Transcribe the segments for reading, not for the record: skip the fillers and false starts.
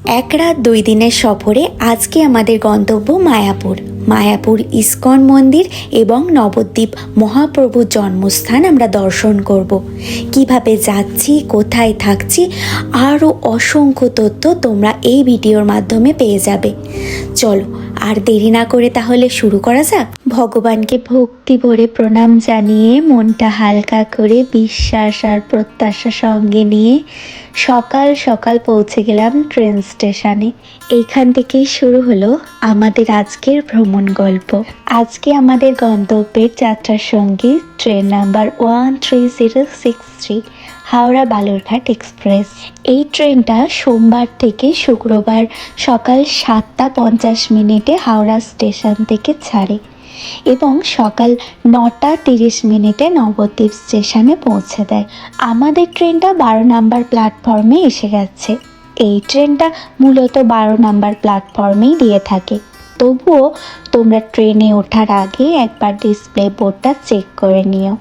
এক রাত 2 দিনের সফরে আজকে আমাদের গন্তব্য মায়াপুর। মায়াপুর ইস্কন মন্দির এবং নবদ্বীপ মহাপ্রভুর জন্মস্থান আমরা দর্শন করব। কিভাবে যাচ্ছি, কোথায় থাকছি, আরও অসংখ্য তথ্য তোমরা এই ভিডিওর মাধ্যমে পেয়ে যাবে। চলো আর দেরি না করে তাহলে শুরু করা যাক। ভগবানকে ভক্তি ভরে প্রণাম জানিয়ে মনটা হালকা করে বিশ্বাস আর প্রত্যাশা সঙ্গে নিয়ে সকাল সকাল পৌঁছে গেলাম ট্রেন স্টেশনে। এইখান থেকেই শুরু হলো আমাদের আজকের ভ্রমণ গল্প। আজকে আমাদের গন্তব্যের যাত্রার সঙ্গী train number 13063 Howrah Balurghat express. এই ট্রেনটা সোমবার থেকে শুক্রবার সকাল 7:50 হাওড়া স্টেশন থেকে ছাড়ে এবং সকাল 9:30 নবদ্বীপ স্টেশনে পৌঁছে দেয়। আমাদের ট্রেনটা 12 নম্বর প্ল্যাটফর্মে এসে গেছে। এই ট্রেনটা মূলত 12 নম্বর প্ল্যাটফর্মেই দিয়ে থাকে, তবুও তোমরা ট্রেনে ওঠার আগে একবার ডিসপ্লে বোর্ডটা চেক করে নিও।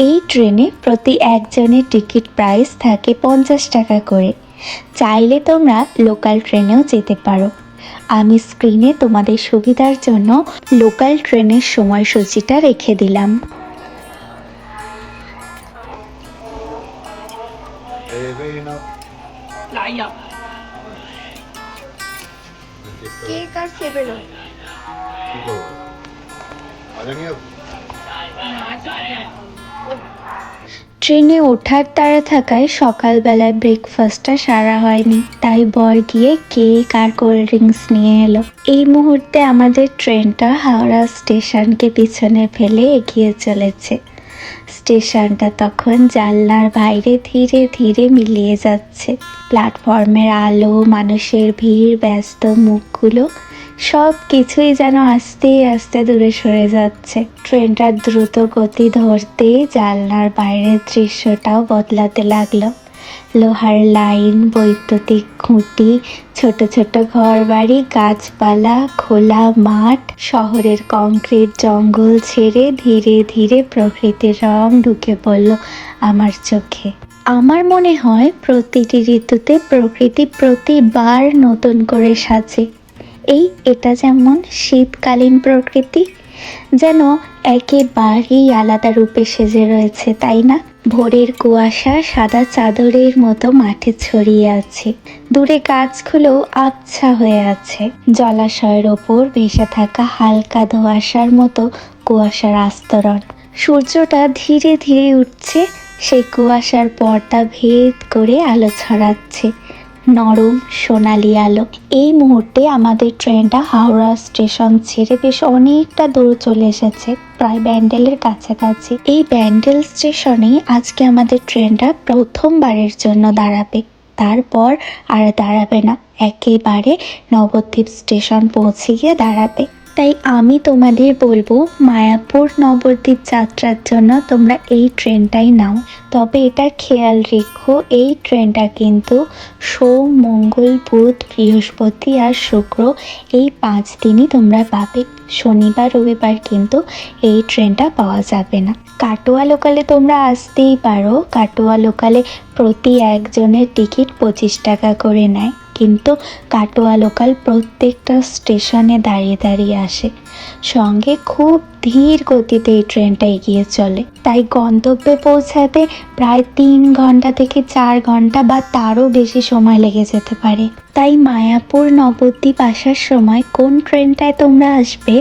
এই ট্রেনে প্রতি একজনের টিকিট প্রাইস থাকে 50 টাকা করে। চাইলে তোমরা লোকাল ট্রেনেও যেতে পারো। আমি স্ক্রিনে তোমাদের সুবিধার জন্য লোকাল ট্রেনের সময়সূচিটা রেখে দিলাম। ট্রেনে ওঠার তাড়া থাকায় সকালবেলায় ব্রেকফাস্টটা সারা হয়নি, তাই বর গিয়ে কেক আর কোল্ড ড্রিঙ্কস নিয়ে এলো। এই মুহূর্তে আমাদের ট্রেনটা হাওড়া স্টেশনকে পিছনে ফেলে এগিয়ে চলেছে। স্টেশনটা তখন জানলার বাইরে ধীরে ধীরে মিলিয়ে যাচ্ছে। প্ল্যাটফর্মের আলো, মানুষের ভিড়, ব্যস্ত মুখগুলো সব কিছুই যেন আস্তে আস্তে দূরে সরে যাচ্ছে। ট্রেনটা দ্রুত গতি ধরতে জানলার বাইরের দৃশ্যটাও বদলাতে লাগলো। লোহার লাইন, বৈদ্যুতিক খুঁটি, ছোট ছোট ঘরবাড়ি, গাছপালা, খোলা মাঠ, শহরের কংক্রিট জঙ্গল ছেড়ে ধীরে ধীরে প্রকৃতির রং ঢুকে পড়ল আমার চোখে। আমার মনে হয় প্রতিটি ঋতুতে প্রকৃতি প্রতিবার নতুন করে সাজে। এটা যেমন শীতকালীন প্রকৃতি, যেন একেবারেই আলাদা রূপে সেজে রয়েছে, তাই না? ভোরের কুয়াশা সাদা চাদরের মতো মাঠে ছড়িয়ে আছে। দূরে গাছগুলো আবছা হয়ে আছে। জলাশয়ের ওপর ভেসে থাকা হালকা ধোঁয়াশার মতো কুয়াশার আস্তরণ। সূর্যটা ধীরে ধীরে উঠছে, সেই কুয়াশার পর্দা ভেদ করে আলো ছড়াচ্ছে, নরম সোনালি আলো। এই মুহূর্তে আমাদের ট্রেনটা হাওড়া স্টেশন ছেড়ে বেশ অনেকটা দূর চলে এসেছে, প্রায় ব্যান্ডেলের কাছাকাছি। এই ব্যান্ডেল স্টেশনে আজকে আমাদের ট্রেনটা প্রথমবারের জন্য দাঁড়াবে, তারপর আর দাঁড়াবে না, একেবারে নবদ্বীপ স্টেশন পৌঁছে গিয়ে দাঁড়াবে। তাই আমি তোমাদের বলবো, মায়াপুর নবদ্বীপ যাত্রার জন্য তোমরা এই ট্রেনটাই নাও। তবে এটা খেয়াল রেখো, এই ট্রেনটা কিন্তু সোম, মঙ্গল, বুধ, বৃহস্পতি আর শুক্র এই 5 দিনই তোমরা পাবে। শনিবার রবিবার কিন্তু এই ট্রেনটা পাওয়া যাবে না। কাটোয়া লোকালে তোমরা আসতেই পারো। কাটোয়া লোকালে প্রতি একজনের টিকিট 25 টাকা করে নেয়, কিন্তু কাটোয়া লোকাল প্রত্যেকটা স্টেশনে দাঁড়িয়ে দাঁড়িয়ে আসে। সঙ্গে খুব ধীর গতিতে এই ট্রেনটা এগিয়ে চলে, তাই গন্তব্যে পৌঁছাতে প্রায় 3 ঘন্টা থেকে 4 ঘন্টা বা তারও বেশি সময় লেগে যেতে পারে। তাই মায়াপুর নবদ্বীপ আসার সময় কোন ট্রেনটায় তোমরা আসবে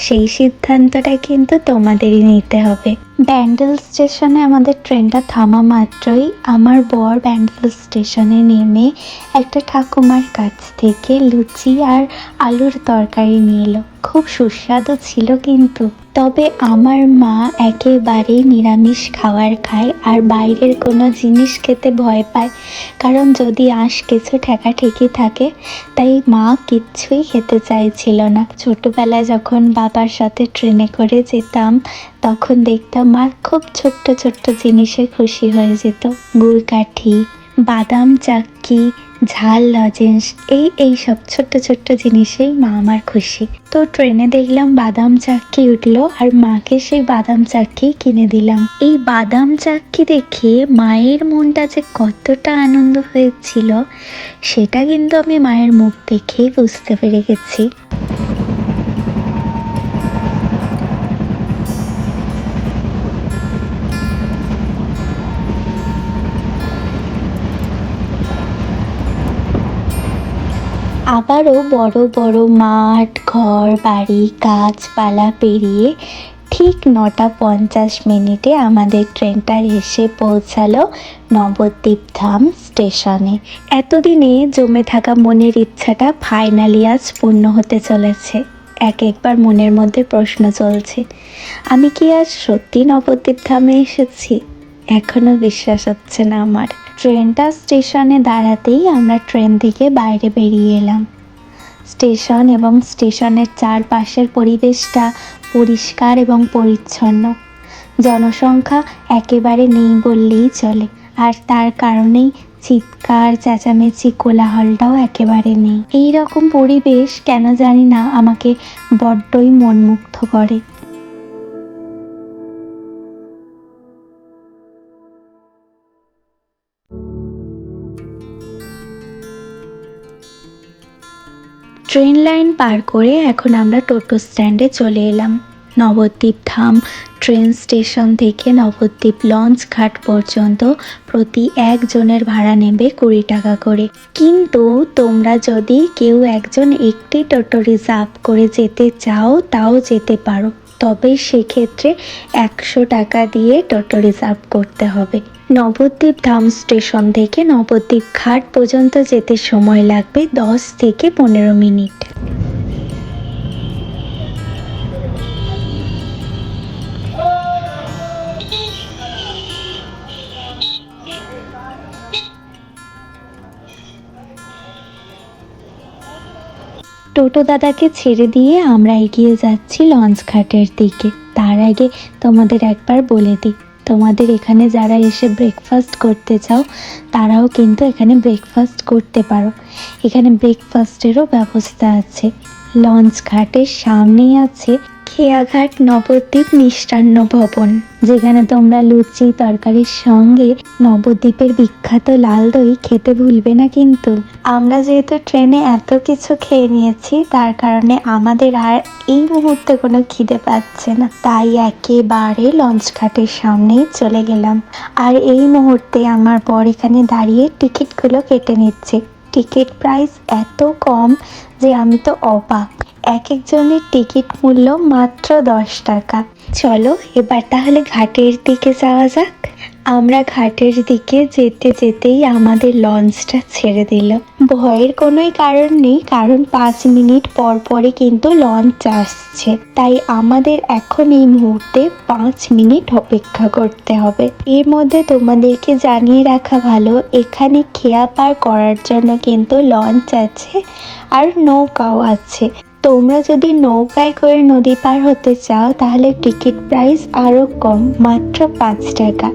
সেই সিদ্ধান্তটা কিন্তু তোমাদেরই নিতে হবে। ব্যান্ডেল স্টেশনে আমাদের ট্রেনটা থামা মাত্রই আমার বর ব্যান্ডেল স্টেশনে নেমে একটা ঠাকুমার কাছ থেকে লুচি আর আলুর তরকারি নিয়ে এলো। খুব সুস্বাদু ছিল কিন্তু। তবে আমার মা একেবারেই নিরামিষ খাবার খায় আর বাইরের কোনো জিনিস খেতে ভয় পায়, কারণ যদি কিছু ঠেকাঠেকি থাকে, তাই মা কিচ্ছুই খেতে চাইছিল না। ছোটবেলায় যখন বাবার সাথে ট্রেনে করে যেতাম, তখন দেখতাম মা খুব ছোট্ট ছোট্ট জিনিসে খুশি হয়ে যেত। গুড়কাঠি, বাদাম চাক্কি, ঝাল লজেন্স, এই সব ছোট্ট ছোট্ট জিনিসেই মা আমার খুশি। তো ট্রেনে দেখলাম বাদাম চাক্কি উঠলো, আর মাকে সেই বাদাম চাক্কি কিনে দিলাম। এই বাদাম চাক্কি দেখে মায়ের মনটা যে কতটা আনন্দ হয়েছিল সেটা কিন্তু আমি মায়ের মুখ দেখেই বুঝতে পেরে গেছি। আবারও বড় বড় মাঠ, ঘর বাড়ি, গাছপালা পেরিয়ে ঠিক 9:50 আমাদের ট্রেনটা এসে পৌঁছালো নবদ্বীপ ধাম স্টেশনে। এতদিনে জমে থাকা মনের ইচ্ছাটা ফাইনালি আজ পূর্ণ হতে চলেছে। একবার মনের মধ্যে প্রশ্ন চলছে, আমি কি আজ সত্যি নবদ্বীপ ধামে এসেছি? এখনো বিশ্বাস হচ্ছে না আমার। ট্রেনটা স্টেশনে দাঁড়াতেই আমরা ট্রেন থেকে বাইরে বেরিয়ে এলাম। স্টেশন এবং স্টেশনের চারপাশের পরিবেশটা পরিষ্কার এবং পরিচ্ছন্ন। জনসংখ্যা একেবারে নেই বললেই চলে, আর তার কারণেই চিৎকার চেঁচামেচি কোলাহলটাও একেবারে নেই। এই রকম পরিবেশ কেন জানি না আমাকে বড্ডই মনমুগ্ধ করে। ট্রেন লাইন পার করে এখন আমরা টোটো স্ট্যান্ডে চলে এলাম। নবদ্বীপ ধাম ট্রেন স্টেশন থেকে নবদ্বীপ লঞ্চ ঘাট পর্যন্ত প্রতি একজনের ভাড়া নেবে 20 টাকা করে। কিন্তু তোমরা যদি কেউ একজন একটি টোটো রিজার্ভ করে যেতে চাও তাও যেতে পারো, তবে সেক্ষেত্রে 100 টাকা দিয়ে টোটো রিজার্ভ করতে হবে। নবদ্বীপ ধাম স্টেশন থেকে নবদ্বীপ ঘাট পর্যন্ত যেতে সময় লাগবে 10 থেকে 15 মিনিট। টোটো দাদাকে ছেড়ে দিয়ে আমরা এগিয়ে যাচ্ছি লঞ্চ ঘাটের দিকে। তার আগে তোমাদের একবার বলে দিই, তোমাদের এখানে যারা এসে ব্রেকফাস্ট করতে চাও তারাও কিন্তু এখানে ব্রেকফাস্ট করতে পারো। এখানে ব্রেকফাস্টেরও ব্যবস্থা আছে। লঞ্চ ঘাটের সামনেই আছে খেয়াঘাট নবদ্বীপ মিষ্টান্ন ভবন, যেখানে তোমরা লুচি তরকারির সঙ্গে নবদ্বীপের বিখ্যাত লাল দই খেতে ভুলবে না কিন্তু। আমরা যেহেতু ট্রেনে এত কিছু খেয়ে নিয়েছি তার কারণে আমাদের আর এই মুহূর্তে কোনো খিদে পাচ্ছে না, তাই একেবারে লঞ্চ ঘাটের সামনেই চলে গেলাম। আর এই মুহূর্তে আমার বর এখানে দাঁড়িয়ে টিকিটগুলো কেটে নিচ্ছে। টিকিট প্রাইস এত কম যে আমি তো অবাক। এক একজনের টিকিট মূল্য মাত্র 10 টাকা। চলো এবার তাহলে ঘাটের দিকে যাওয়া যাক। আমরা ঘাটের দিকে যেতে যেতেই আমাদের লঞ্চটা ছেড়ে দিল। ভয়ের কোনোই কারণ নেই, কারণ 5 মিনিট পর পরই কিন্তু লঞ্চ আসছে, তাই আমাদের এখন এই মুহূর্তে 5 মিনিট অপেক্ষা করতে হবে। এর মধ্যে তোমাদেরকে জানিয়ে রাখা ভালো, এখানে খেয়া পার করার জন্য কিন্তু লঞ্চ আছে আর নৌকাও আছে। তোমরা যদি নৌকায় করে নদী পার হতে চাও তাহলে টিকিট প্রাইস আরও কম, মাত্র 5 টাকা।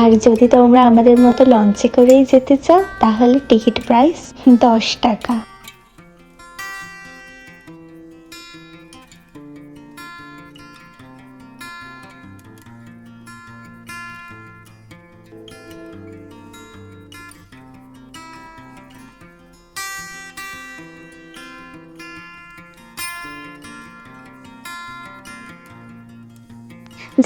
আর যদি তোমরা আমাদের মতো লঞ্চে করেই যেতে চাও তাহলে টিকিট প্রাইস 10 টাকা।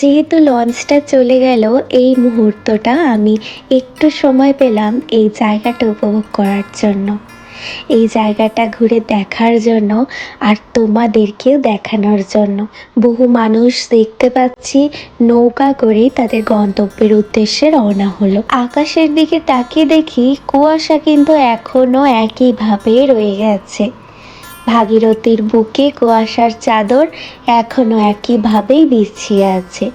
যেহেতু লঞ্চটা চলে গেল, এই মুহূর্তটা আমি একটু সময় পেলাম এই জায়গাটা উপভোগ করার জন্য, এই জায়গাটা ঘুরে দেখার জন্য আর তোমাদেরকেও দেখানোর জন্য। বহু মানুষ দেখতে পাচ্ছি নৌকা করে তাদের গন্তব্যের উদ্দেশ্যে রওনা হলো। আকাশের দিকে তাকিয়ে দেখি কুয়াশা কিন্তু এখনো একইভাবে রয়ে গেছে। ভাগীরথীর বুকে কুয়াশার চাদর এখনো একইভাবেই বিছিয়ে আছে।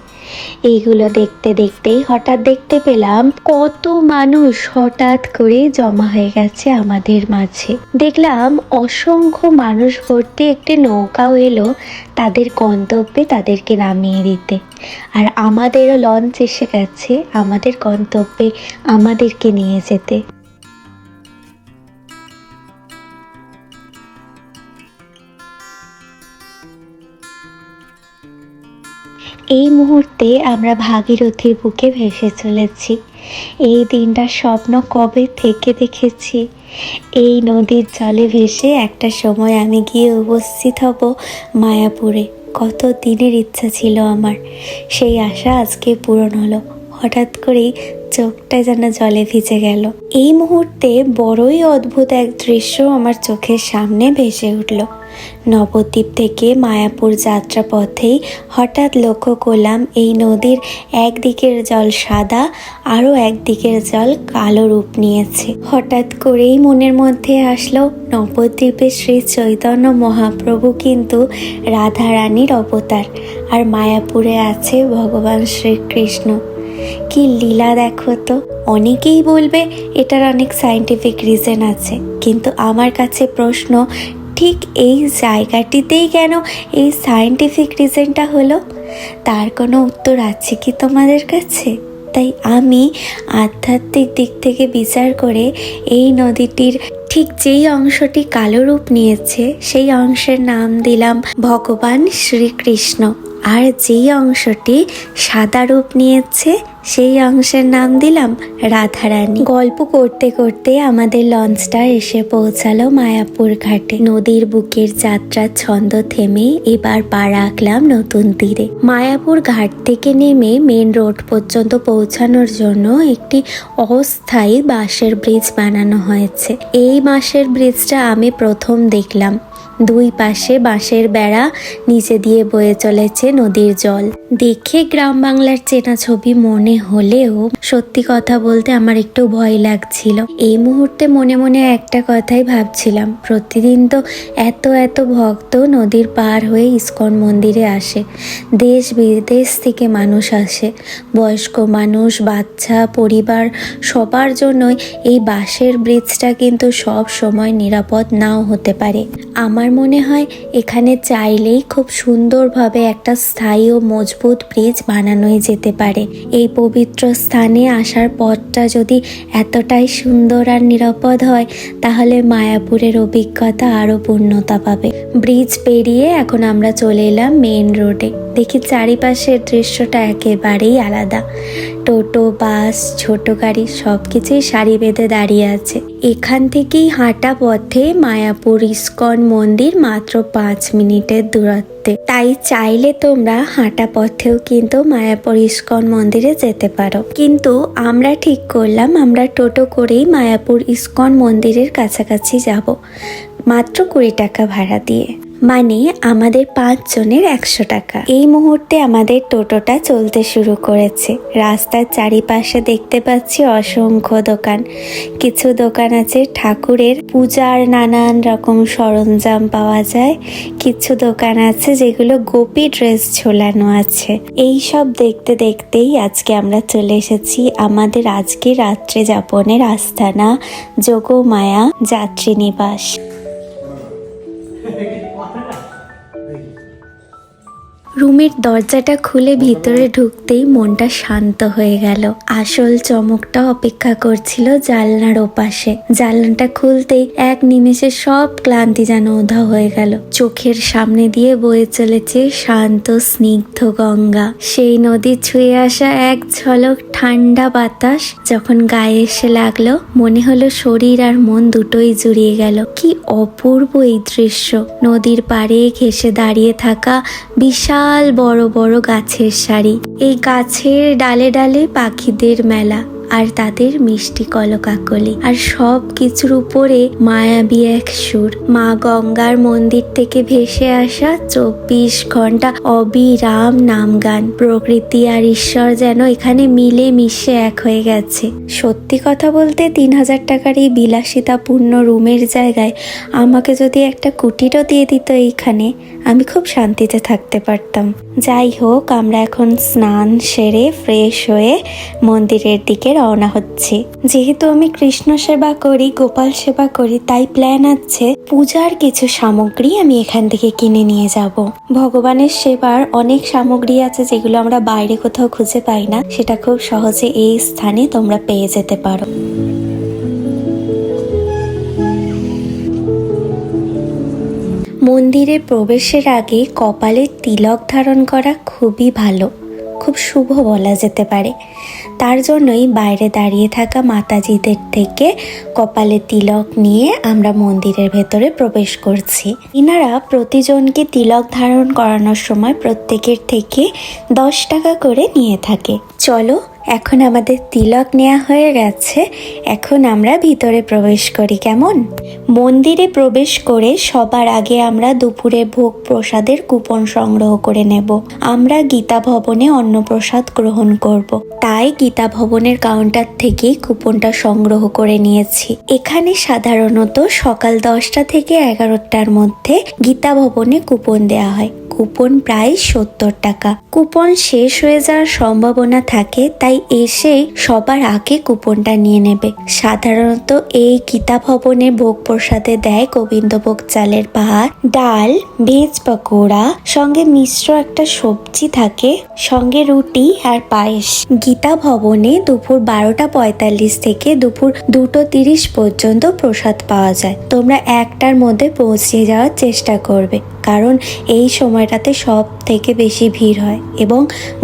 এইগুলো দেখতে দেখতেই হঠাৎ দেখতে পেলাম কত মানুষ হঠাৎ করে জমা হয়ে গেছে আমাদের মাঝে। দেখলাম অসংখ্য মানুষ ভর্তি একটি নৌকাও এলো তাদের গন্তব্যে তাদেরকে নামিয়ে দিতে। আর আমাদেরও লঞ্চ এসে গেছে আমাদের গন্তব্যে আমাদেরকে নিয়ে যেতে। এই মুহূর্তে আমরা ভাগীরথীর বুকে ভেসে চলেছি। এই দিনটার স্বপ্ন কবে থেকে দেখেছি। এই নদীর জলে ভেসে একটা সময় আমি গিয়ে উপস্থিত হব মায়াপুরে। কত দিনের ইচ্ছা ছিল আমার, সেই আশা আজকে পূরণ হলো। হঠাৎ করেই চোখটা যেন জলে ভিজে গেল। এই মুহূর্তে বড়ই অদ্ভুত এক দৃশ্য আমার চোখের সামনে ভেসে উঠল। নবদ্বীপ থেকে মায়াপুর যাত্রা পথেই হঠাৎ লক্ষ্য করলাম এই নদীর একদিকের জল সাদা, আরও একদিকের জল কালো রূপ নিয়েছে। হঠাৎ করেই মনের মধ্যে আসলো নবদ্বীপে শ্রী চৈতন্য মহাপ্রভু কিন্তু রাধারানীর অবতার, আর মায়াপুরে আছে ভগবান শ্রীকৃষ্ণ। কি লীলা দেখো তো। অনেকেই বলবে এটার অনেক সায়েন্টিফিক রিজন আছে, কিন্তু আমার কাছে প্রশ্ন, ঠিক এই জায়গাটিতেই কেন এই সায়েন্টিফিক রিজনটা হলো? তার কোনো উত্তর আছে কি তোমাদের কাছে? তাই আমি আধ্যাত্মিক দিক থেকে বিচার করে এই নদীটির ঠিক যেই অংশটি কালো রূপ নিয়েছে সেই অংশের নাম দিলাম ভগবান শ্রীকৃষ্ণ, আর যেই অংশটি সাদা রূপ নিয়েছে সেই অংশের নাম দিলাম রাধারানী। গল্প করতে করতে আমাদের লঞ্চটা এসে পৌঁছালো মায়াপুর ঘাটে। নদীর বুকের যাত্রার ছন্দ থেমে এবার পা রাখলাম নতুন তীরে। মায়াপুর ঘাট থেকে নেমে মেন রোড পর্যন্ত পৌঁছানোর জন্য একটি অস্থায়ী বাঁশের ব্রিজ বানানো হয়েছে। এই বাঁশের ব্রিজটা আমি প্রথম দেখলাম। দুই পাশে বাঁশের বেড়া, নিচে দিয়ে বয়ে চলেছে নদীর জল। দেখে গ্রাম বাংলার চেনা ছবি মনে হলেও সত্যি কথা বলতে আমার একটু ভয় লাগছিল। এই মুহূর্তে মনে মনে একটা কথাই ভাবছিলাম, প্রতিদিন তো এত এত ভক্ত নদীর পার হয়ে ইস্কন মন্দিরে আসে, দেশ বিদেশ থেকে মানুষ আসে, বয়স্ক মানুষ, বাচ্চা, পরিবার, সবার জন্যই এই বাঁশের ব্রিজটা কিন্তু সব সময় নিরাপদ নাও হতে পারে। আমার মনে হয় এখানে চাইলেই খুব সুন্দরভাবে একটা স্থায়ী ও মজবুত ব্রিজ বানানোই যেতে পারে। এই পবিত্র স্থানে আসার পথটা যদি এতটাই সুন্দর আর নিরাপদ হয়, তাহলে মায়াপুরের অভিজ্ঞতা আরও পূর্ণতা পাবে। ব্রিজ পেরিয়ে এখন আমরা চলে এলাম মেইন রোডে। দেখি চারিপাশের দৃশ্যটা একেবারেই আলাদা। টোটো, বাস, ছোট গাড়ি সব কিছুই সারি বেঁধে দাঁড়িয়ে আছে। এখান থেকেই হাঁটা পথে মায়াপুর ইস্কন মন্দির মাত্র 5 মিনিটের দূরত্বে। তাই চাইলে তোমরা হাঁটা পথেও কিন্তু মায়াপুর ইস্কন মন্দিরে যেতে পারো। কিন্তু আমরা ঠিক করলাম আমরা টোটো করেই মায়াপুর ইস্কন মন্দিরের কাছাকাছি যাব, মাত্র 20 টাকা ভাড়া দিয়ে, মানে আমাদের 5 জনের 100 টাকা। এই মুহূর্তে আমাদের টোটোটা চলতে শুরু করেছে। রাস্তার চারিপাশে দেখতে পাচ্ছি অসংখ্য দোকান। কিছু দোকান আছে ঠাকুরের পূজার নানান রকম সরঞ্জাম পাওয়া যায়, কিছু দোকান আছে যেগুলো গোপী ড্রেস ঝোলানো আছে। এই সব দেখতে দেখতেই আজকে আমরা চলে এসেছি আমাদের আজকে রাত্রে যাপনের আস্তানা যোগমায়া যাত্রী নিবাস। রুমের দরজাটা খুলে ভিতরে ঢুকতেই মনটা শান্ত হয়ে গেল। আসল চমকটা অপেক্ষা করছিল জানলার ওপাশে। জানলাটা খুলতেই এক নিমেষে সব ক্লান্তি যেন উধাও হয়ে গেল। চোখের সামনে দিয়ে বয়ে চলেছে শান্ত স্নিগ্ধ গঙ্গা। সেই নদী ছুঁয়ে আসা এক ঝলক ঠান্ডা বাতাস যখন গায়ে এসে লাগলো, মনে হলো শরীর আর মন দুটোই জুড়িয়ে গেল। কি অপূর্ব এই দৃশ্য! নদীর পাড়ে ঘেঁষে দাঁড়িয়ে থাকা বিশাল বড় বড় গাছের সারি, এই গাছের ডালে ডালে পাখিদের মেলা আর তাদের মিষ্টি কলকাকলি, আর সব কিছুর উপরে মায়াবী এক সুর, মা গঙ্গার মন্দির থেকে ভেসে আসা 24 ঘন্টা অবিরাম নাম গান। প্রকৃতি আর ঈশ্বর যেন এখানে মিলে মিশে এক হয়ে গেছে। সত্যি কথা বলতে 3000 টাকার এই বিলাসিতাপূর্ণ রুমের জায়গায় আমাকে যদি একটা কুটিরও দিয়ে দিত এইখানে, আমি খুব শান্তিতে থাকতে পারতাম। যাই হোক, আমরা এখন স্নান সেরে ফ্রেশ হয়ে মন্দিরের দিকে রওনা হচ্ছি। যেহেতু আমি কৃষ্ণ সেবা করি, গোপাল সেবা করি, তাই প্ল্যান আছে পূজার কিছু সামগ্রী আমি এখান থেকে কিনে নিয়ে যাব। ভগবানের সেবার অনেক সামগ্রী আছে যেগুলো আমরা বাইরে কোথাও খুঁজে পাই না, সেটা খুব সহজে এই স্থানে তোমরা পেয়ে যেতে পারো। মন্দিরে প্রবেশের আগে কপালে তিলক ধারণ করা খুবই ভালো, খুব শুভ বলা যেতে পারে। তার জন্যই বাইরে দাঁড়িয়ে থাকা মাতাজিদের থেকে কপালে তিলক নিয়ে আমরা মন্দিরের ভেতরে প্রবেশ করছি। ইনারা প্রতিজনকে তিলক ধারণ করানোর সময় প্রত্যেকের থেকে 10 টাকা করে নিয়ে থাকে। চলো, এখন আমাদের তিলক নেওয়া হয়ে গেছে, এখন আমরা ভিতরে প্রবেশ করি। কেমন? মন্দিরে প্রবেশ করে সবার আগে আমরা দুপুরে ভোগ প্রসাদের কুপন সংগ্রহ করে নেব। আমরা গীতা ভবনে অন্নপ্রসাদ গ্রহণ করব, তাই গীতা ভবনের কাউন্টার থেকেই কুপনটা সংগ্রহ করে নিয়েছি। এখানে সাধারণত সকাল 10টা থেকে 11টার মধ্যে গীতা ভবনে কুপন দেওয়া হয়। কুপন প্রায় 70 টাকা। কুপন শেষ হয়ে যাওয়ার সম্ভাবনা থাকে, তাই এসেই সবার আগে কুপনটা নিয়ে নেবে। সাধারণত এই গীতা ভবনে ভোগ প্রসাদে দেয় গোবিন্দভোগ চালের ভাত, ডাল, ভেজ পকোড়া, সঙ্গে মিশ্র একটা সবজি থাকে, সঙ্গে রুটি আর পায়েস। গীতা ভবনে দুপুর 12:45 থেকে দুপুর 2:30 পর্যন্ত প্রসাদ পাওয়া যায়। তোমরা 1টার মধ্যে পৌঁছে যাওয়ার চেষ্টা করবে, কারণ এই সময়টাতে সব থেকে বেশি ভিড় হয় এবং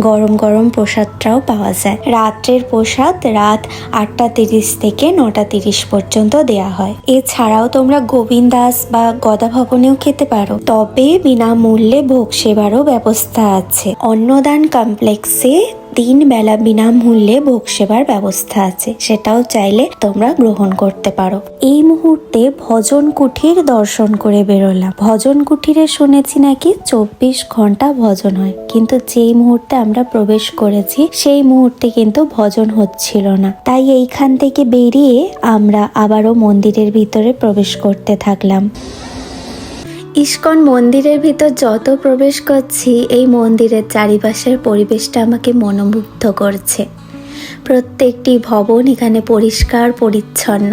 গরম গরম প্রসাদটাও পাওয়া যায়। রাত্রের প্রসাদ রাত 8:30 থেকে 9:30 পর্যন্ত দেয়া হয়। এছাড়াও তোমরা গোবিন্দাস বা গদা ভবনেও খেতে পারো, তবে বিনামূল্যে ভোগ সেবারও ব্যবস্থা আছে। অন্নদান কমপ্লেক্সে 3 বেলা বিনামূল্যে ভোগ সেবার ব্যবস্থা আছে, সেটাও চাইলে তোমরা গ্রহণ করতে পারো। এই মুহূর্তে ভজন কুঠির দর্শন করে বেরোলাম। ভজন কুঠিরে শুনেছি নাকি 24 ঘন্টা ভজন হয়, কিন্তু যেই মুহূর্তে আমরা প্রবেশ করেছি সেই মুহূর্তে কিন্তু ভজন হচ্ছিল না। তাই এইখান থেকে বেরিয়ে আমরা আবারও মন্দিরের ভিতরে প্রবেশ করতে থাকলাম। ইস্কন মন্দিরের ভিতর যত প্রবেশ করছি, এই মন্দিরের চারিপাশের পরিবেশটা আমাকে মনোমুগ্ধ করছে। প্রত্যেকটি ভবন এখানে পরিষ্কার পরিচ্ছন্ন,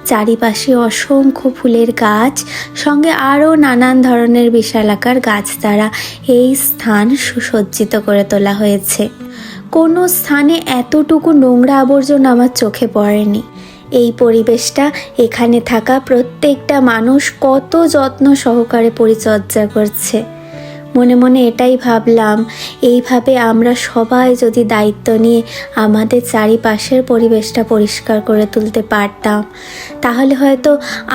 চারিপাশে অসংখ্য ফুলের গাছ, সঙ্গে আরও নানান ধরনের বিশালাকার গাছ দ্বারা এই স্থান সুসজ্জিত করে তোলা হয়েছে। কোনো স্থানে এতটুকু নোংরা আবর্জনা আমার চোখে পড়েনি। এই পরিবেশটা, এখানে থাকা প্রত্যেকটা মানুষ কত যত্ন সহকারে পরিচর্যা করছে। মনে মনে এটাই ভাবলাম, এইভাবে আমরা সবাই যদি দায়িত্ব নিয়ে আমাদের চারিপাশের পরিবেশটা পরিষ্কার করে তুলতে পারতাম, তাহলে হয়তো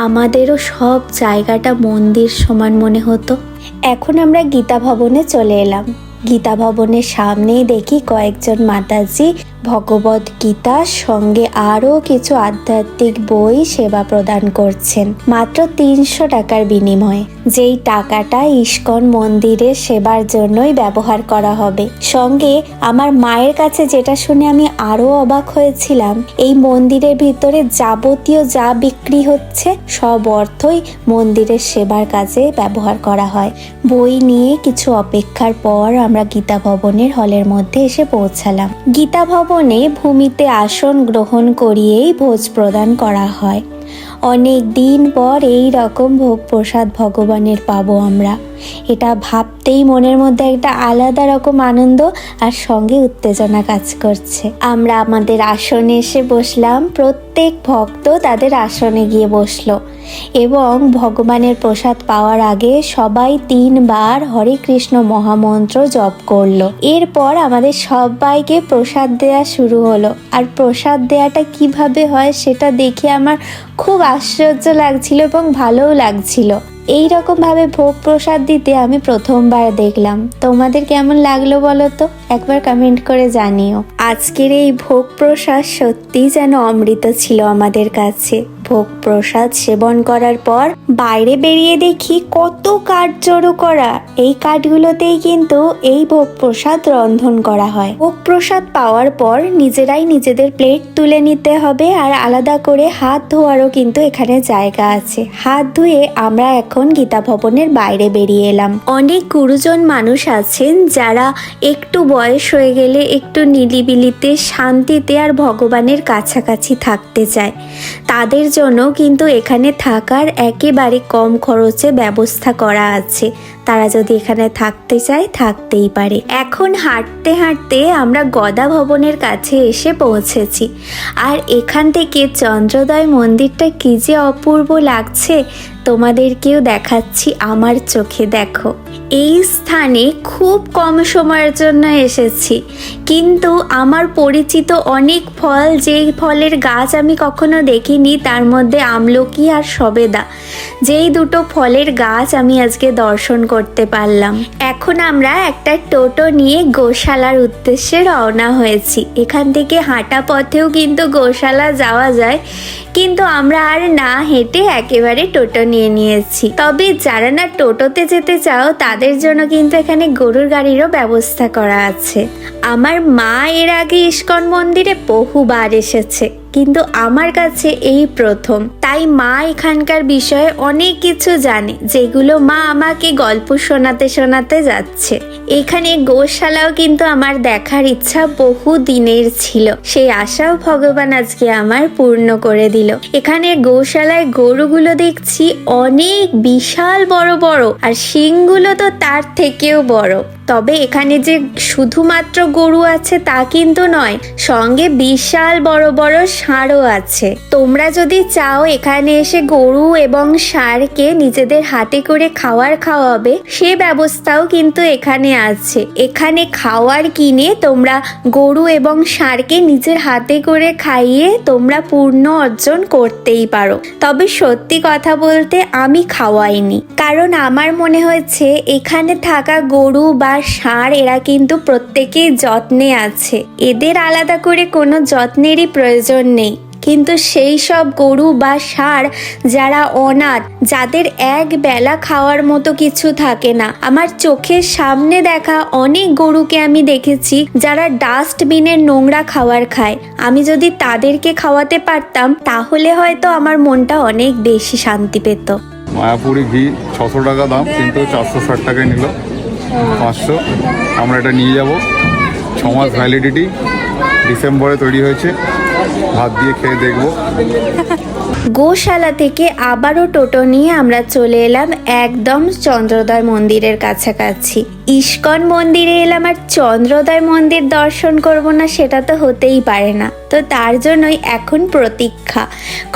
আমাদেরও সব জায়গাটা মন্দির সমান মনে হতো। এখন আমরা গীতা ভবনে চলে এলাম। গীতা ভবনের সামনেই দেখি কয়েকজন মাতাজি ভগবত গীতার সঙ্গে আরও কিছু আধ্যাত্মিক বই সেবা প্রদান করছেন মাত্র 300 টাকার বিনিময়ে, যেই টাকাটা ইস্কন মন্দিরের সেবার জন্যই ব্যবহার করা হবে। সঙ্গে আমার মায়ের কাছে যেটা শুনে আমি আরও অবাক হয়েছিলাম, এই মন্দিরের ভিতরে যাবতীয় যা বিক্রি হচ্ছে সব অর্থই মন্দিরের সেবার কাজে ব্যবহার করা হয়। বই নিয়ে কিছু অপেক্ষার পর আমরা গীতা ভবনের হলের মধ্যে এসে পৌঁছালাম। গীতা ভবনে ভূমিতে আসন গ্রহণ করিয়েই ভোজ প্রদান করা হয়। অনেক দিন পর এই রকম ভোগ প্রসাদ ভগবানের পাবো আমরা, এটা ভাবতেই মনের মধ্যে একটা আলাদা রকম আনন্দ আর সঙ্গে উত্তেজনা কাজ করছে। আমরা আমাদের আসনে এসে বসলাম। প্রত্যেক ভক্ত তাদের আসনে গিয়ে বসলো এবং ভগবানের প্রসাদ পাওয়ার আগে সবাই 3 বার হরে কৃষ্ণ মহামন্ত্র জপ করলো। এরপর আমাদের সবাইকে প্রসাদ দেয়া শুরু হলো। আর প্রসাদ দেয়াটা কিভাবে হয় সেটা দেখে আমার খুব আশ্চর্য লাগছিল এবং ভালোও লাগছিল। এই রকম ভাবে ভোগ প্রসাদ দিতে আমি প্রথমবার দেখলাম। তোমাদের কেমন লাগলো বলো তো, একবার কমেন্ট করে জানিও। আজকের এই ভোগ প্রসাদ সত্যিই যেন অমৃত ছিল আমাদের কাছে। ভোগ প্রসাদ সেবন করার পর বাইরে বেরিয়ে দেখি কত কাঠ জড়ো করা। এই কাঠগুলোতেই কিন্তু এই ভোগ প্রসাদ রন্ধন করা হয়। ভোগ প্রসাদ পাওয়ার পর নিজেরাই নিজেদের প্লেট তুলে নিতে হবে, আর আলাদা করে হাত ধোয়ারও কিন্তু এখানে জায়গা আছে। হাত ধুয়ে আমরা এখন গীতা ভবনের বাইরে বেরিয়ে এলাম। অনেক গুরুজন মানুষ আছেন যারা একটু বয়স হয়ে গেলে একটু নিরিবিলিতে, শান্তিতে আর ভগবানের কাছাকাছি থাকতে চায়। তাদের জন্য কিন্তু এখানে থাকার একেবারে কম খরচে ব্যবস্থা করা আছে। তারা যদি এখানে থাকতে চায় থাকতেই পারে। এখন হাঁটতে হাঁটতে আমরা গদা ভবনের কাছে এসে পৌঁছেছি। আর এখান থেকে চন্দ্রোদয় মন্দিরটা কি যে অপূর্ব লাগছে তোমাদেরকেও দেখাচ্ছি আমার চোখে। দেখো, এই স্থানে খুব কম সময়ের জন্য এসেছি, কিন্তু আমার পরিচিত অনেক ফল, যেই ফলের গাছ আমি কখনো দেখিনি, তার মধ্যে আমলকি আর সবেদা, যেই দুটো ফলের গাছ আমি আজকে দর্শন করতে পারলাম। এখন আমরা একটা টোটো নিয়ে গোশালার উদ্দেশ্যে রওনা হয়েছি। এখান থেকে হাঁটা পথেও কিন্তু গোশালা যাওয়া যায়, কিন্তু আমরা আর না হেঁটে একেবারে টোটো নিয়ে নিয়েছি। তবে যারা না টোটোতে যেতে চাও তাদের জন্য কিন্তু এখানে গরুর গাড়িরও ব্যবস্থা করা আছে। আমার মা এর আগে ইস্কন মন্দিরে বহুবার এসেছে, কিন্তু আমার কাছে এই প্রথম। তাই মা এখানকার বিষয়ে অনেক কিছু জানে, যেগুলো মা আমাকে গল্প শোনাতে শোনাতে যাচ্ছে। এখানে গোশালাও কিন্তু আমার দেখার ইচ্ছা বহু দিনের ছিল, সেই আশাও ভগবান আজকে আমার পূর্ণ করে দিল। এখানে গোশালায় গরুগুলো দেখছি অনেক বিশাল বড় বড়, আর শিংগুলো তো তার থেকেও বড়। তবে এখানে যে শুধুমাত্র গরু আছে তা কিন্তু নয়, সঙ্গে বিশাল বড় বড় ষাঁড়ও আছে। তোমরা যদি চাও এখানে এসে গরু এবং ষাঁড়কে নিজেদের হাতে করে খাওয়াবে, সে ব্যবস্থাও কিন্তু এখানে আছে। এখানে খাওয়ার কিনে তোমরা গরু এবং ষাঁড়কে নিজের হাতে করে খাইয়ে তোমরা পূর্ণ অর্জন করতেই পারো। তবে সত্যি কথা বলতে আমি খাওয়াইনি, কারণ আমার মনে হয়েছে এখানে থাকা গরু বা ষাঁড় এরা কিন্তু প্রত্যেকেই যত্নে আছে, এদের আলাদা করে কোনো যত্নেরই প্রয়োজন নেই। কিন্তু সেই সব গরু বা ষাঁড় যারা অনাথ, যাদের এক বেলা খাওয়ার মতো কিছু থাকে না, আমার চোখের সামনে দেখা অনেক গরুকে আমি দেখেছি যারা ডাস্টবিনের নোংরা খাবার খায়। আমি যদি তাদেরকে খাওয়াতে পারতাম তাহলে হয়তো আমার মনটা অনেক বেশি শান্তি পেত। মায়াপুরি ঘি 600 টাকা দাম, কিন্তু 460 টাকায় নিল 500। আমরা এটা নিয়ে যাব, 6 মাস ভ্যালিডিটি, ডিসেম্বরে তৈরি হয়েছে, ভাত দিয়ে খেয়ে দেখবো। গোশালা থেকে আবারও টোটো নিয়ে আমরা চলে এলাম একদম চন্দ্রোদয় মন্দিরের কাছাকাছি। ইস্কন মন্দিরে এলাম আর চন্দ্রোদয় মন্দির দর্শন করব না, সেটা তো হতেই পারে না। তো তার জন্যই এখন প্রতীক্ষা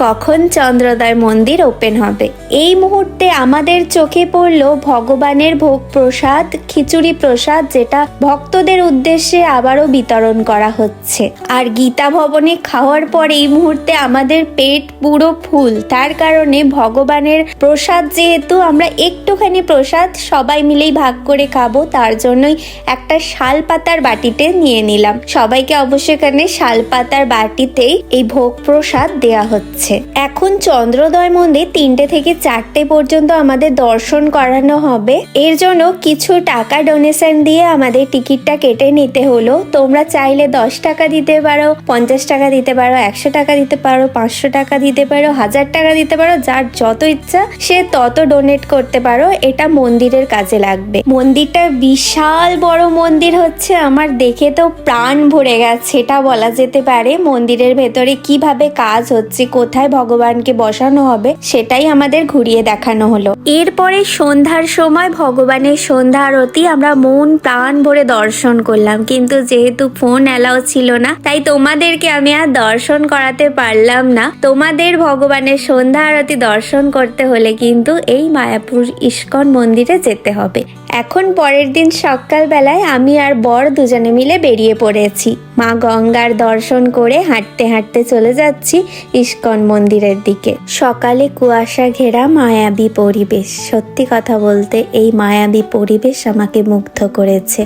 কখন চন্দ্রোদয় মন্দির ওপেন হবে। এই মুহূর্তে আমাদের চোখে পড়ল ভগবানের ভোগ প্রসাদ, খিচুড়ি প্রসাদ, যেটা ভক্তদের উদ্দেশ্যে আবারও বিতরণ করা হচ্ছে। আর গীতা ভবনে খাওয়ার পর এই মুহূর্তে আমাদের পেট পুরো ফুল, তার কারণে ভগবানের প্রসাদ যেহেতু আমরা একটুখানি প্রসাদ সবাই মিলেই ভাগ করে খাবো, তার জন্যই একটা শাল পাতার বাটিতে নিয়ে নিলাম। সবাইকে অবশ্যই এখানে শাল পাতার বাটিতেই এই ভোগ প্রসাদ দেয়া হচ্ছে। এখন চন্দ্রোদয় মন্দির 3টে থেকে 4টে পর্যন্ত আমাদের দর্শন করানো হবে। এর জন্য কিছু টাকা ডোনেশন দিয়ে আমাদের টিকিটটা কেটে নিতে হলো। তোমরা চাইলে 10 টাকা দিতে পারো, 50 টাকা দিতে পারো, 100 টাকা দিতে পারো, 500 টাকা দিতে পারো, 1000 টাকা দিতে পারো, যার যত ইচ্ছা সে তত ডোনেট করতে পারো। এটা মন্দিরের কাজে লাগবে। মন্দিরটা বিশাল বড় মন্দির হচ্ছে, আমার দেখে তো প্রাণ ভরে গেছে এটা বলা যেতে পারে। মন্দিরের ভেতরে কিভাবে কাজ হচ্ছে, কোথায় ভগবানকে বসানো হবে, সেটাই আমাদের ঘুরিয়ে দেখানো হলো। এরপরে সন্ধ্যার সময় ভগবানের সন্ধ্যা আরতি আমরা মন প্রাণ ভরে দর্শন করলাম, কিন্তু যেহেতু ফোন অ্যালাউ ছিল না, তাই তোমাদেরকে আমি আর দর্শন করাতে পারলাম না। তোমাদের ভগবানের সন্ধ্যা আরতি দর্শন করতে হলে কিন্তু এই মায়াপুর ইস্কন মন্দিরে যেতে হবে। এখন পরের দিন সকালবেলায় আমি আর বর দুজনে মিলে বেরিয়ে পড়েছি। মা গঙ্গার দর্শন করে হাঁটতে হাঁটতে চলে যাচ্ছি ইস্কন মন্দিরের দিকে। সকালে কুয়াশা ঘেরা মায়াবী পরিবেশ, সত্যি কথা বলতে এই মায়াবী পরিবেশ আমাকে মুগ্ধ করেছে।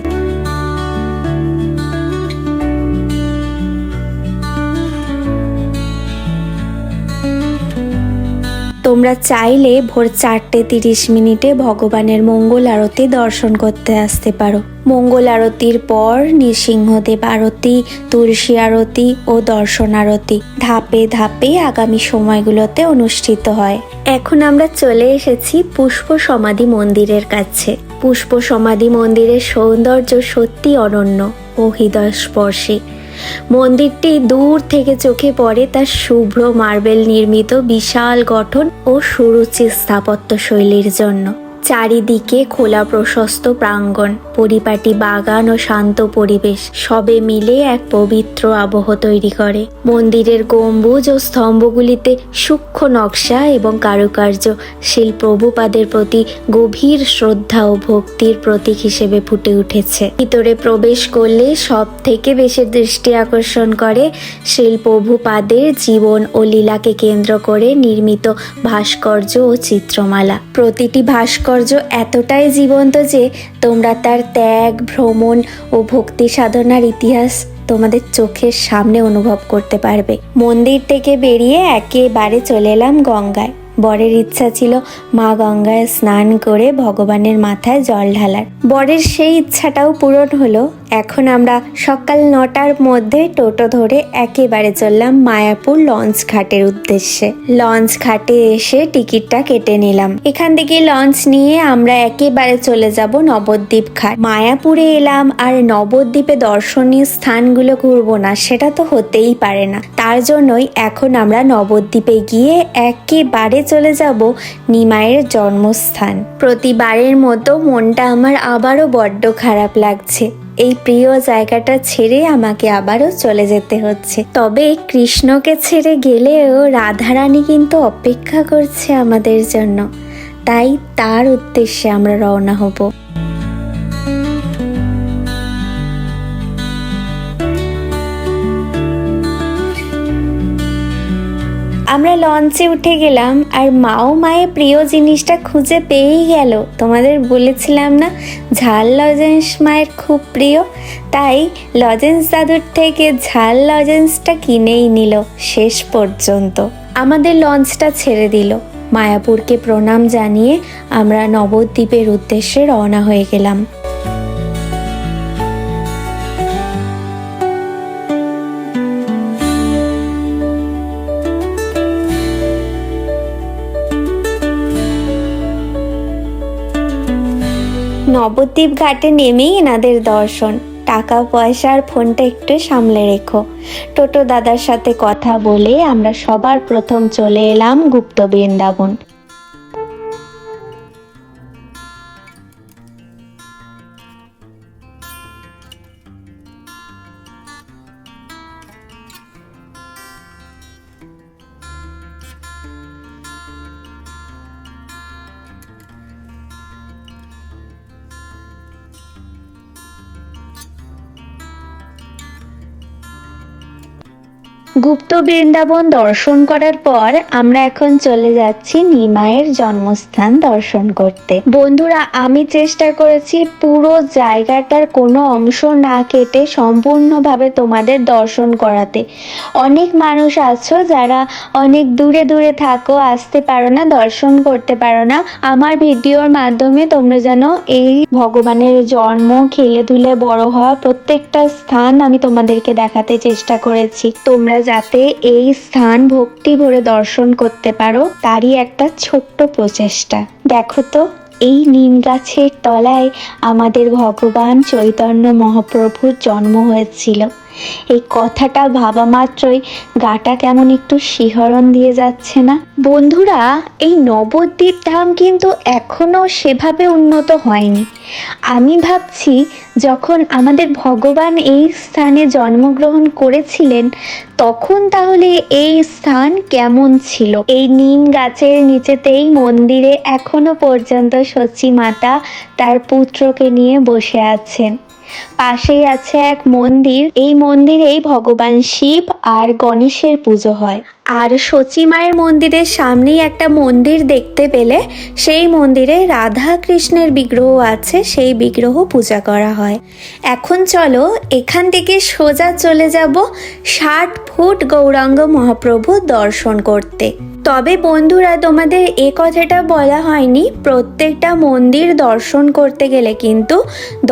তোমরা চাইলে ভোর 4:30 ভগবানের মঙ্গল আরতি দর্শন করতে আসতে পারো। মঙ্গল আরতির পর নৃসিংহদেব আরতি, তুলসী আরতি ও দর্শন আরতি ধাপে ধাপে আগামী সময়গুলোতে অনুষ্ঠিত হয়। এখন আমরা চলে এসেছি পুষ্প সমাধি মন্দিরের কাছে। পুষ্প সমাধি মন্দিরের সৌন্দর্য সত্যি অনন্য ও হৃদয়স্পর্শী। মন্দিরটি দূর থেকে চোখে পড়ে তার শুভ্র মার্বেল নির্মিত বিশাল গঠন ও সুরুচি স্থাপত্য শৈলীর জন্য। চারিদিকে খোলা প্রশস্ত প্রাঙ্গণ, পরিপাটি বাগান ও শান্ত পরিবেশ সবে মিলে এক পবিত্র আবহ তৈরি করে। মন্দিরের গম্বুজ ও স্তম্ভগুলিতে সূক্ষ্ম নকশা এবং কারুকার্য শিল প্রভুপাদের প্রতি গভীর শ্রদ্ধা ও ভক্তির প্রতীক হিসেবে ফুটে উঠেছে। ভিতরে প্রবেশ করলে সব থেকে বেশি দৃষ্টি আকর্ষণ করে শিল প্রভুপাদের জীবন ও লীলাকে কেন্দ্র করে নির্মিত ভাস্কর্য ও চিত্রমালা। প্রতিটি ভাস্কর্য এতটাই জীবন্ত যে তোমরা তার ত্যাগ, ভ্রমণ ও ভক্তি সাধনার ইতিহাস তোমাদের চোখের সামনে অনুভব করতে পারবে। মন্দির থেকে বেরিয়ে একেবারে চলে এলাম গঙ্গায়। বরের ইচ্ছা ছিল মা গঙ্গায় স্নান করে ভগবানের মাথায় জল ঢালার। বরের সেই ইচ্ছাটাও পূরণ হলো। এখন আমরা সকাল 9টার মধ্যে টোটো ধরে একেবারে চললাম মায়াপুর লঞ্চ ঘাটের উদ্দেশ্যে। লঞ্চ ঘাটে এসে টিকিটটা কেটে নিলাম। এখান থেকে লঞ্চ নিয়ে আমরা একেবারে চলে যাব নবদ্বীপ ঘাট। মায়াপুরে এলাম আর নবদ্বীপে দর্শনীয় স্থানগুলো ঘুরবো না, সেটা তো হতেই পারে না। তার জন্যই এখন আমরা নবদ্বীপে গিয়ে একেবারে চলে যাব নিমাইয়ের জন্মস্থান। প্রতিবারের মতো মনটা আমার আবারও বড্ড খারাপ লাগছে। এই প্রিয় জায়গাটা ছেড়ে আমাকে আবারও চলে যেতে হচ্ছে। তবে কৃষ্ণকে ছেড়ে গেলেও রাধারানী কিন্তু অপেক্ষা করছে আমাদের জন্য, তাই তার উদ্দেশ্যে আমরা রওনা হব। আমরা লঞ্চে উঠে গেলাম আর মাও মায়ের প্রিয় জিনিসটা খুঁজে পেয়েই গেল। তোমাদের বলেছিলাম না ঝাল লজেন্স মায়ের খুব প্রিয়, তাই লজেন্স দাদুর থেকে ঝাল লজেন্সটা কিনেই নিল শেষ পর্যন্ত। আমাদের লঞ্চটা ছেড়ে দিল। মায়াপুরকে প্রণাম জানিয়ে আমরা নবদ্বীপের উদ্দেশ্যে রওনা হয়ে গেলাম। নবদ্বীপ ঘাটে নেমেই এনাদের দর্শন। টাকা পয়সার ফোনটা একটু সামলে রেখো। টোটো দাদার সাথে কথা বলে আমরা সবার প্রথম চলে এলাম গুপ্ত বৃন্দাবন। গুপ্ত বৃন্দাবন দর্শন করার পর আমরা এখন চলে যাচ্ছি নিমাইয়ের জন্মস্থান দর্শন করতে। বন্ধুরা, আমি চেষ্টা করেছি পুরো জায়গাটার কোনো অংশ না কেটে সম্পূর্ণভাবে তোমাদের দর্শন করাতে। অনেক মানুষ আছো যারা অনেক দূরে দূরে থাকো, আসতে পারো না, দর্শন করতে পারো না। আমার ভিডিওর মাধ্যমে তোমরা যেন এই ভগবানের জন্ম, খেলে ধুলে বড় হওয়া প্রত্যেকটা স্থান আমি তোমাদেরকে দেখাতে চেষ্টা করেছি। তোমরা যাতে এই স্থান ভক্তি ভরে দর্শন করতে পারো তারই একটা ছোট্ট প্রচেষ্টা। দেখো তো, এই নিম গাছের তলায় আমাদের ভগবান চৈতন্য মহাপ্রভুর জন্ম হয়েছিল। এই কথাটা ভাবা মাত্রই গাটা কেমন একটু শিহরণ দিয়ে যাচ্ছে না? বন্ধুরা, এই নবদ্বীপ ধাম কিন্তু এখনো সেভাবে উন্নত হয়নি। আমি ভাবছি যখন আমাদের ভগবান এই স্থানে জন্মগ্রহণ করেছিলেন তখন তাহলে এই স্থান কেমন ছিল। এই নিম গাছের নিচেতেই মন্দিরে এখনো পর্যন্ত সচী মাতা তার পুত্রকে নিয়ে বসে আছেন। পাশেই আছে এক মন্দির। এই মন্দিরেই ভগবান শিব আর গণেশের পুজো হয়। আর সচী মায়ের মন্দিরের সামনেই একটা মন্দির দেখতে পেলে সেই মন্দিরে রাধা কৃষ্ণের বিগ্রহ আছে, সেই বিগ্রহ পূজা করা হয়। এখন চলো এখান থেকে সোজা চলে যাব 60 ফুট গৌরাঙ্গ মহাপ্রভু দর্শন করতে। তবে বন্ধুরা, তোমাদের এ কথাটা বলা হয়নি, প্রত্যেকটা মন্দির দর্শন করতে গেলে কিন্তু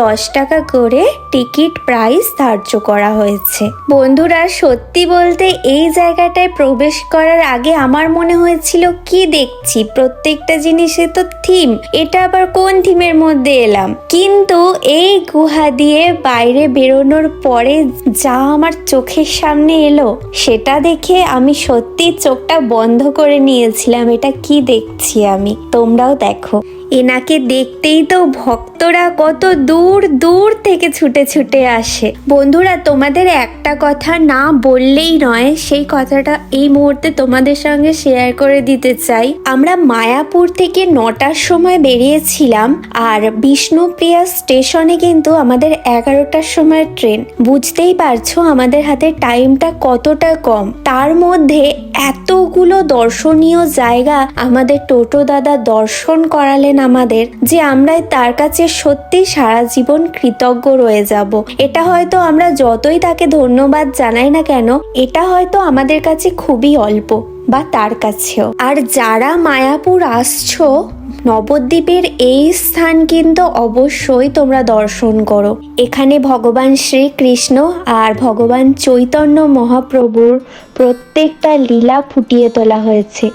10 টাকা করে টিকিট প্রাইস ধার্য করা হয়েছে। বন্ধুরা, সত্যি বলতে এই জায়গাটায় প্রবেশ করার আগে আমার মনে হয়েছিল কি দেখছি, প্রত্যেকটা জিনিসে তো থিম, এটা আবার কোন থিমের মধ্যে এলাম। কিন্তু এই গুহা দিয়ে বাইরে বেরোনোর পরে যা আমার চোখের সামনে এলো সেটা দেখে আমি সত্যি চোখটা বন্ধ করে নিয়েছিলাম। এটা কি দেখছি আমি, তোমরাও দেখো। এনাকে দেখতেই তো ভক্তরা কত দূর দূর থেকে ছুটে ছুটে আসে। বন্ধুরা, তোমাদের একটা কথা না বললেই নয়, সেই কথাটা এই মুহূর্তে তোমাদের সঙ্গে শেয়ার করে দিতে চাই। আমরা মায়াপুর থেকে 9টার সময় বেরিয়েছিলাম, আর বিষ্ণুপ্রিয়া স্টেশনে কিন্তু আমাদের 11টার সময় ট্রেন। বুঝতেই পারছো আমাদের হাতে টাইমটা কতটা কম। তার মধ্যে এতগুলো দর্শনীয় জায়গা আমাদের টোটো দাদা দর্শন করালেন আমাদের, যে আমরা তার কাছে সত্যি সারা জীবন কৃতজ্ঞ রয়ে যাব। এটা হয়তো আমরা যতই তাকে ধন্যবাদ জানাই না কেন, এটা হয়তো আমাদের কাছে খুবই অল্প, বা তার কাছেও। আর যারা মায়াপুর আসছো, নবদ্বীপের এই স্থান কিন্তু অবশ্যই তোমরা দর্শন করো। এখানে ভগবান শ্রীকৃষ্ণ আর ভগবান চৈতন্য মহাপ্রভুর প্রত্যেকটা লীলা ফুটিয়ে তোলা হয়েছে।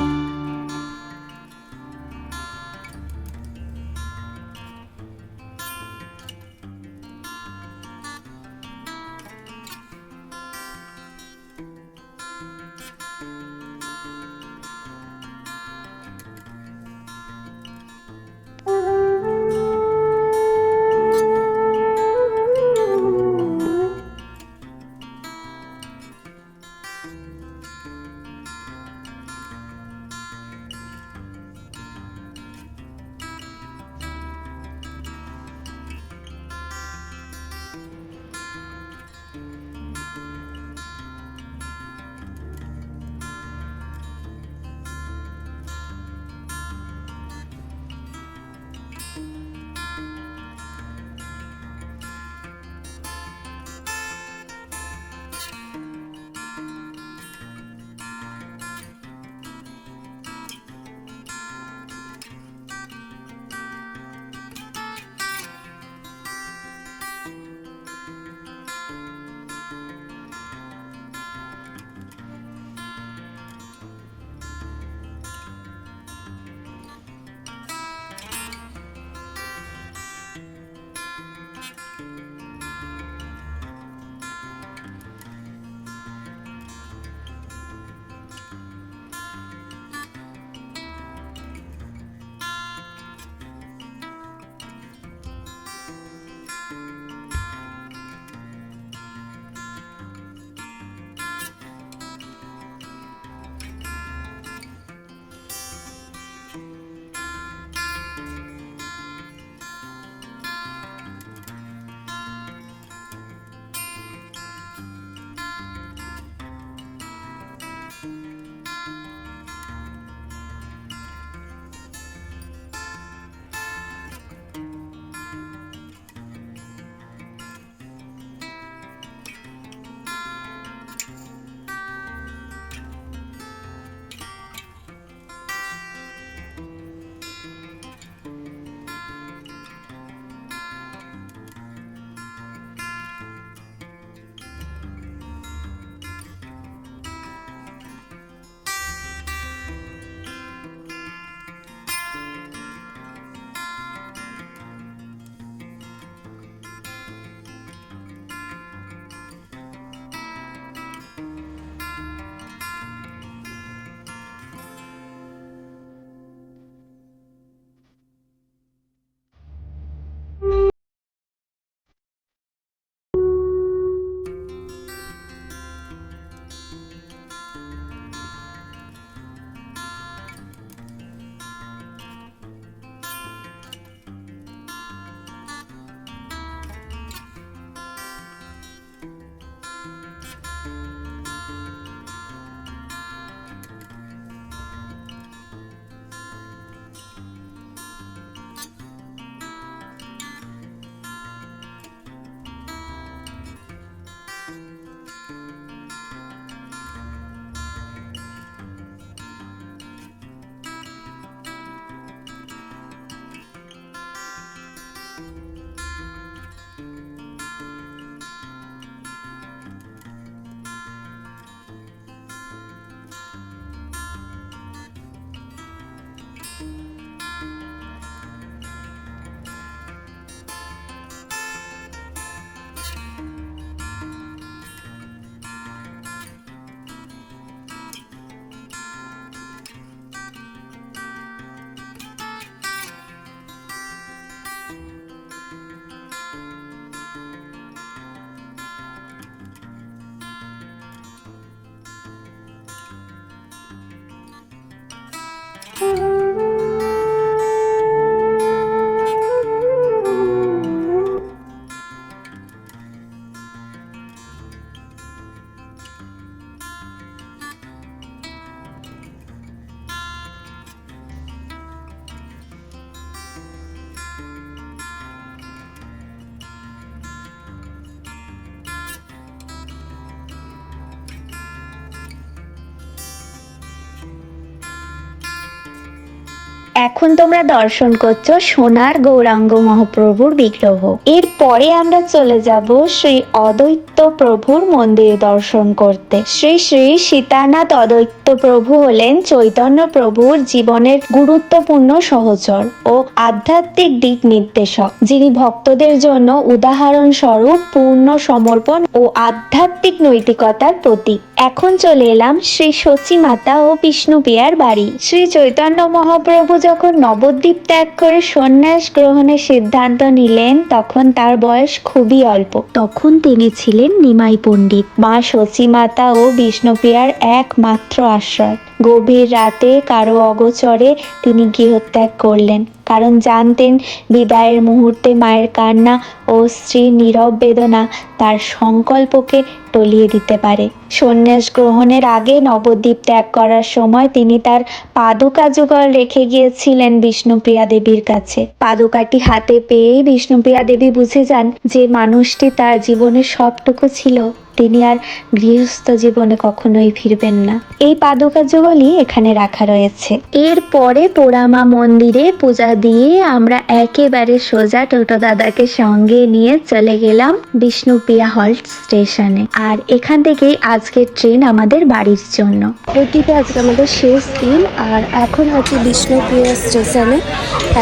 এখন তোমরা দর্শন করছো সোনার গৌরাঙ্গ মহাপ্রভুর বিগ্রহ। এরপরে আমরা চলে যাব শ্রী অদ্বৈত প্রভুর মন্দির দর্শন করতে। শ্রী শ্রী সীতানাথ অদ্বৈত প্রভু হলেন চৈতন্য প্রভুর জীবনের গুরুত্বপূর্ণ সহচর ও আধ্যাত্মিক দিক নির্দেশক, যিনি ভক্তদের জন্য উদাহরণ স্বরূপ পূর্ণ সমর্পণ ও আধ্যাত্মিক নৈতিকতার প্রতীক। এখন চলে এলাম শ্রী সচী মাতা ও বিষ্ণুপ্রিয়ার বাড়ি। শ্রী চৈতন্য মহাপ্রভু যখন নবদ্বীপ ত্যাগ করে সন্ন্যাস গ্রহণের সিদ্ধান্ত নিলেন তখন তার বয়স খুবই অল্প। তখন তিনি ছিলেন নিমাই পণ্ডিত, মা সচী মাতা ও বিষ্ণুপ্রিয়ার একমাত্র আশ্রয়। গভীর রাতে কারো অগোচরে তিনি গৃহত্যাগ করলেন, কারণ জানতেন বিদায়ের মুহূর্তে মায়ের কান্না ও স্ত্রীর নীরব বেদনা তার সংকল্পকে টলিয়ে দিতে পারে। সন্ন্যাস গ্রহণের আগে নবদ্বীপ ত্যাগ করার সময় তিনি তার পাদুকা যুগল রেখে গিয়েছিলেন বিষ্ণুপ্রিয়া দেবীর কাছে। পাদুকাটি হাতে পেয়ে বিষ্ণুপ্রিয়া দেবী বুঝে যান যে মানুষটি তার জীবনের সবটুকু ছিল তিনি আর গৃহস্থ জীবনে কখনোই ফিরবেন না। এই পাদুকা যুগলই এখানে রাখা রয়েছে। এরপরে পোড়ামা মন্দিরে পূজা দিয়ে আমরা একেবারে সোজা টোটো দাদাকে সঙ্গে নিয়ে চলে গেলাম বিষ্ণুপ্রিয়া হল্ট স্টেশনে। আর এখান থেকেই আজকের ট্রেন আমাদের বাড়ির জন্য। ওটিতে আজকে আমাদের শেষ দিন, আর এখন হচ্ছে বিষ্ণুপ্রিয়া স্টেশনে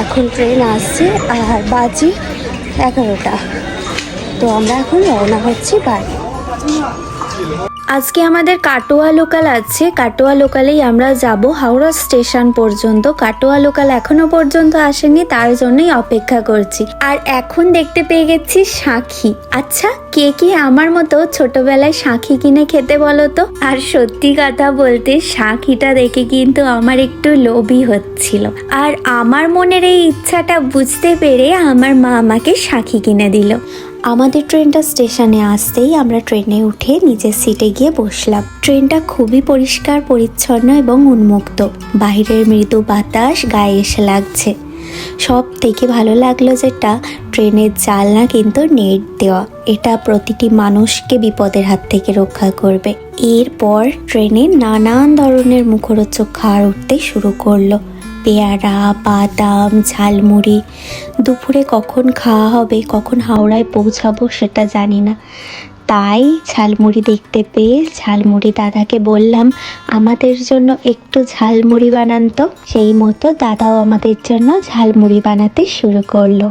এখন ট্রেন আসছে আর বাজে 11টা। তো আমরা এখন রওনা হচ্ছি বাড়ি। আজকে আমাদের কাটোয়া লোকাল আছে। কাটোয়া লোকালেই আমরা যাব হাওড়া স্টেশন পর্যন্ত। কাটোয়া লোকাল এখনো পর্যন্ত আসেনি, তার জন্যই অপেক্ষা করছি। আর এখন দেখতে পেয়ে গেছি শাঁখি। আচ্ছা, কে কে আমার মতো ছোটবেলায় শাঁখি কিনে খেতে বলো তো? আর সত্যি কথা বলতে শাঁখিটা দেখে কিন্তু আমার একটু লোভই হচ্ছিল। আর আমার মনের এই ইচ্ছাটা বুঝতে পেরে আমার মা আমাকে শাঁখি কিনে দিল। আমাদের ট্রেনটা স্টেশনে আসতেই আমরা ট্রেনে উঠে নিচের সিটে গিয়ে বসলাম। ট্রেনটা খুবই পরিষ্কার পরিচ্ছন্ন এবং উন্মুক্ত। বাইরের মৃদু বাতাস গায়ে এসে লাগছে। সব থেকে ভালো লাগলো যেটা, ট্রেনের জানলা কিন্তু নেট দেওয়া। এটা প্রতিটি মানুষকে বিপদের হাত থেকে রক্ষা করবে। এরপর ট্রেনে নানান ধরনের মুখরোচক খাবার উঠতে শুরু করলো। পেয়ারা, বাদাম, ঝালমুড়ি। দুপুরে কখন খাওয়া হবে, কখন হাওড়ায় পৌঁছাবো সেটা জানি না, তাই ঝালমুড়ি দেখতে পেয়ে ঝালমুড়ি দাদাকে বললাম আমাদের জন্য একটু ঝালমুড়ি বানান তো। সেই মতো দাদাও আমাদের জন্য ঝালমুড়ি বানাতে শুরু করলো।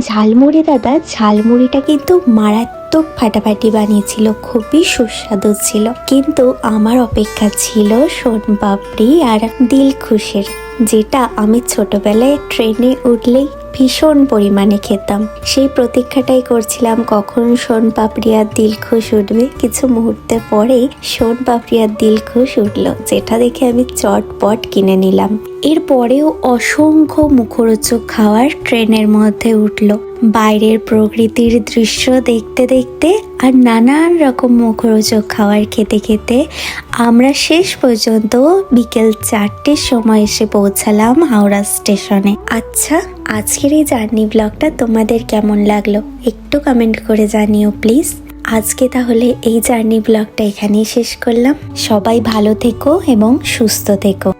ঝালমুড়ি দাদা ঝালমুড়িটা কিন্তু মারাত্মক ফাটাফাটি বানিয়েছিল, খুবই সুস্বাদু ছিল। কিন্তু আমার অপেক্ষা ছিল সোনপাপড়ি আর দিলখুশের, যেটা আমি ছোটবেলায় ট্রেনে উঠলেই ভীষণ পরিমাণে খেতাম। সেই প্রতীক্ষাটাই করছিলাম কখন সোনপাপড়ি আর দিলখুশ উঠবে। কিছু মুহূর্তে পরেই সোনপাপড়ি আর দিলখুশ উঠলো, যেটা দেখে আমি চটপট কিনে নিলাম। এরপরেও অসংখ্য মুখরোচক খাবার ট্রেনের মধ্যে উঠলো। বাইরের প্রকৃতির দৃশ্য দেখতে দেখতে আর নানান রকম মুখরোচক খাবার খেতে খেতে আমরা শেষ পর্যন্ত বিকেল 4টের সময় এসে পৌঁছালাম হাওড়া স্টেশনে। আচ্ছা, আজকের এই জার্নি ব্লগটা তোমাদের কেমন লাগলো একটু কমেন্ট করে জানিও প্লিজ। আজকে তাহলে এই জার্নি ব্লগটা এখানেই শেষ করলাম। সবাই ভালো থেকো এবং সুস্থ থেকো।